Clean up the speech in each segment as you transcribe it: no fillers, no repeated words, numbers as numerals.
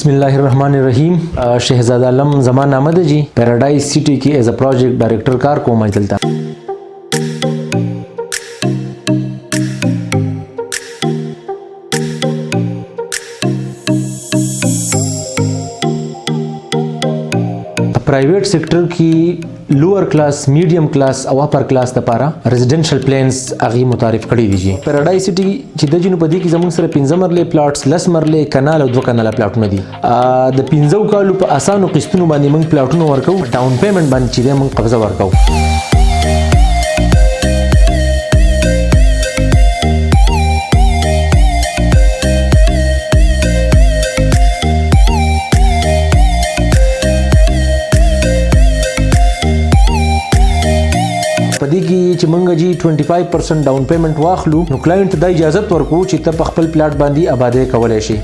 बिस्मिल्लाहिर्रहमानिर्रहीम। शहजादा आलम ज़मान आमद जी पैराडाइज सिटी की एज अ प्रोजेक्ट डायरेक्टर कार को मैं चलता प्राइवेट सेक्टर की lower class, medium class او اپر class لپاره residential plans اغي متعارف کړی دي. پیراډایز سټي چې د جنو په دې کې زموږ سره 15 مرلې پلاټس، 10 مرلې کانال او 2 کانال پلاټونه دي. د 15 کالو په اسانو قسطونو باندې موږ پلاټونه ورکو، ډاون پیمنٹ باندې چې موږ قبضه ورکو. پدې کې چې مونږ جی 25% ډاون پیمنٹ واخلو نو کلاینټ ته د اجازه ورکو چې ته په خپل پلاټ باندې آبادې کولای شي.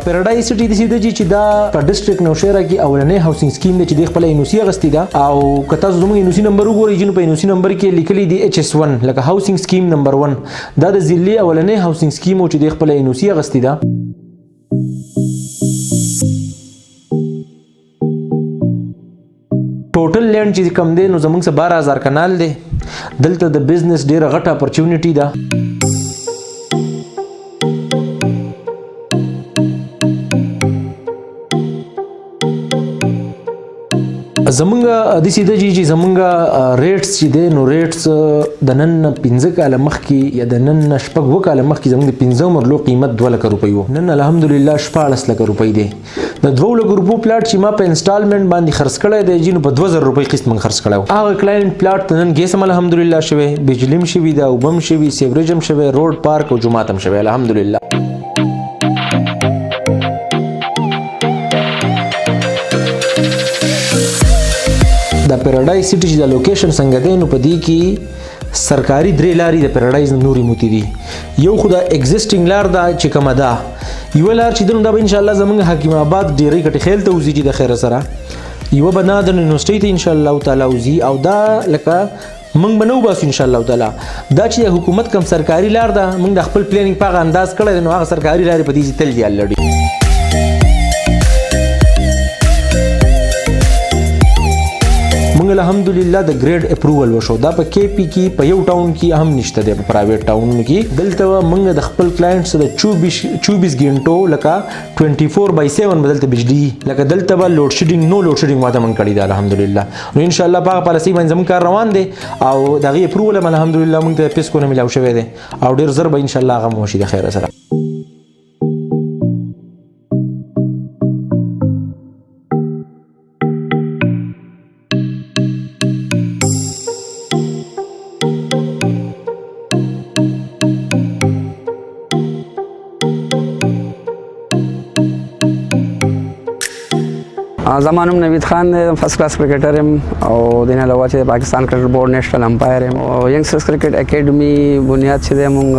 پیراډایز سټي د سیده چې دا په ډیسټریکټ نوشهره کې اولنې هاوسینګ سکیم دی چې د خپل انوسی غستی دا او کته زموږ انوسی نمبر وګورئ جنو په انوسی نمبر کې لیکلي دی HS1 لکه هاوسینګ سکیم نمبر 1 دا د ضلعي اولنې هاوسینګ سکیم او چې د خپل انوسی غستی دا. ټوټل لینډ چې کم دی نو زموږ سره 12000 کنال دی. دلته د بزنس ډیره غټه اپورچونټی ده. زمونږ د سیده چې زمونږ ریټس چې دی نو ریټس د نن 15 کاله مخکې یا د نن شپږ کاله مخکې زمونږ د 15 مرلو قیمت 2 لک روپۍ و. نن الحمدلله 14 لک روپۍ دی. د 2 لک روپو پلاټ چې ما په انسټالمنټ باندې خرڅ کړی دی جنو په 2000 روپۍ قسط من خرڅ کړی و. هغه کلاینټ پلاټ ته نن ګیس هم الحمدلله شوی، بجلی هم شوی دا، اوبه هم شوي، سیوریج هم شوی، روډ پارک او جومات هم شوی الحمدلله. د پیراډایز سټي چې د لوکیشن څنګه دی نو په دې کې سرکاري 3 لارې د پیراډایز نوري موتی دي. یو خو د ایگزیسټینګ لار دا چې کومه ده، یو لار چې دنه دا ان شاء الله زمونږ حکیم آباد ډیری کټ خیل ته وزي چې د خیر سره یو بنا د یونیورسيټي ته ان شاء الله تعالی وزي او دا لکه موږ بنو باسو ان شاء الله تعالی. دا چې حکومت کم سرکاري لار ده موږ د خپل پلانینګ په انداز کړی نو هغه سرکاري لارې په دې تل دی لړۍ. موږ الحمدلله د ګریډ اپروول وشو. دا په KP کې په یو ټاون کې هم نشته دی، په پرایویټ ټاونونو کې. دلته موږ د خپل کلاینټ سره 24 غنټو لکه 24/7 بدلته بجلی لکه دلته به لوډ شیډینګ نو لوډ شیډینګ واده من کړی دی الحمدلله. نو ان شاء الله په پالیسي باندې زموږ کار روان دی او دغه اپروول هم الحمدلله موږ ته پیسې کو نه ملاو شوی دی او ډیر زر به ان شاء الله هغه موشي د خیر سره. زمانم نوید خان فرست کلاس کرکټر یم او دین علاوه چې پاکستان کرکټ بورډ نېشنل امپایر یم او ینګسټرز کرکټ اکیډمي بنیاد چې موږ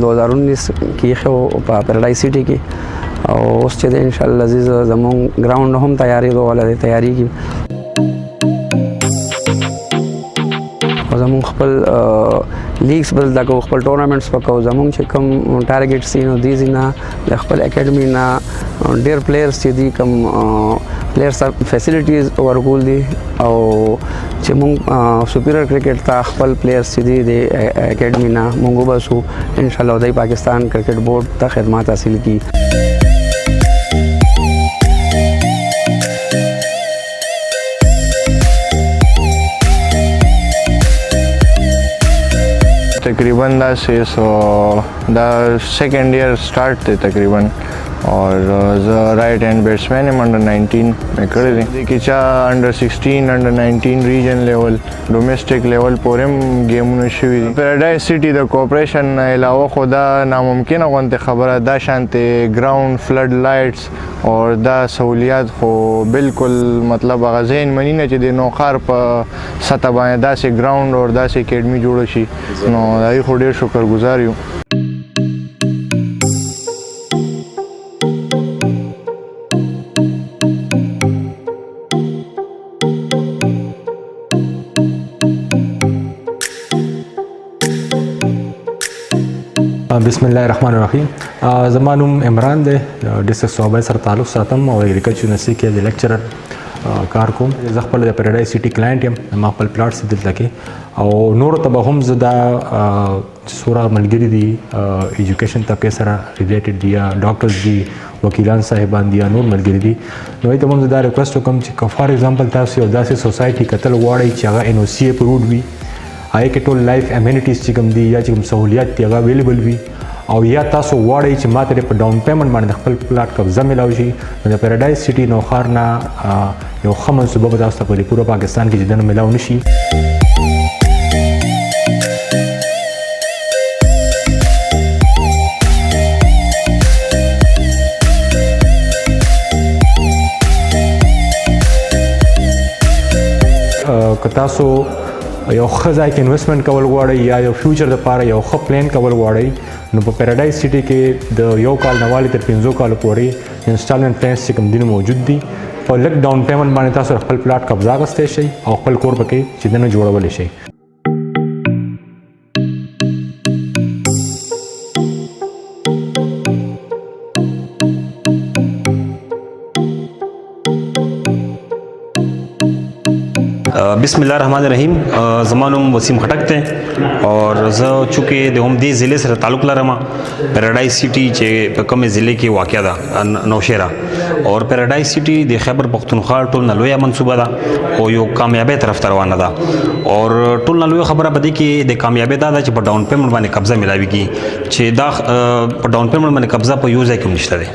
2019 کې خو په پیراډایز سټي کې او اوس چې ان شاء الله عزیز زموږ ګراوند هم تیاری دوه تیاری کی او زموږ خپل لیګز بدل دا کو خپل ټورنامنټس پکاو. زموږ چې کوم ټارګټ سینو دي نه د خپل اکیډمي نه ډیر پلیئرز چې دي کوم پلیئرز فیسیلیټیز ورکول دي او چې موږ سپیریئر کرکټ ته خپل پلیئرز چې دي د اکیډمي نه موږ وباسو ان شاء الله د پاکستان کرکټ بورډ ته خدمات حاصل کی. तकरीबन دا सेकेंड ईयर स्टार्ट थे तकरीबन और राइट हैंड बैट्समैन है अंडर 19 में करे थे देखिए चा अंडर 16 अंडर 19 रीजन लेवल डोमेस्टिक लेवल पूरे गेम शुरू थी. पैराडाइज सिटी द कॉर्पोरेशन अलावा खुदा नामुमकिन होते खबर दा शांति ग्राउंड फ्लड लाइट्स और दा सहूलियात को बिल्कुल मतलब जहन मनी ने चाहिए नौखार पर सतह बाएँ दा से ग्राउंड और दा से अकेडमी जोड़ो शी नो आई को ढेर शुक्रगुजार हूँ. بسم الله الرحمن الرحیم. زما نوم عمران دی، ډسټرکټ صوبه سره تعلق ساتم او اګریکلچر یونیورسيټي کې د لیکچرر کار کوم. زه خپل د پیراډایز سټي کلاینټ یم، ما خپل پلاټ سي دلته کې او نور ته به هم زه دا سوره ملګري دي ایجوکیشن طبقه سره ریلیټډ دي یا ډاکټرز دي، وکیلان صاحبان دي یا نور ملګري دي، نو ته هم زه دا ریکوست وکم چې فار ایگزامپل تاسو یو داسې سوسایټي کتل غواړئ چې هغه ان او سی اپروډ وي، هغه کې ټول لایف امیونټیز چې کوم دي یا چې کوم سہولیات دي هغه اویلیبل وي، او یا تاسو غواړئ چې ماته په ډاون پیمنټ باندې خپل پلاټ قبضه ملاوي شي، نو د پیراډایز سټي نوښار نه یو ښه منصوبه به تاسو ته په پوره پاکستان کې چې دنه ملاو نشي. که تاسو یو ښه ځای کې انویسټمنټ کول غواړئ یا یو فیوچر لپاره یو ښه پلان کول غواړئ، نو په پیراډایز سټي کې د یو کال نه والې تر 5 کالو پورې انسټالمنټ پلانز چې کوم دي موجود دي. په لږ ډاون پیمنټ باندې تاسو خپل پلاټ قبضه اخیستی شئ او خپل کور پکې چې دنه جوړولی شئ. بسم الله الرحمن الرحیم. زما نوم وسیم خټک دی اور زه چونکې د هم دې ضلع سره تعلق لرم. پیراډایز سټي چې په کومې ضلع کې واقع ده نوشیرا، اور پیراډایز سټي د خیبر پختونخوا ټول نه لویه منصوبه ده او یو کامیابی طرف ته روانه ده، اور ټول نه لویه خبره په دې کې د کامیابی دا ده چې په ډاون پیمنټ باندې قبضه ملاويږي، چې دا په ډاون پیمنټ باندې قبضه په یو ځای کې نشته ده.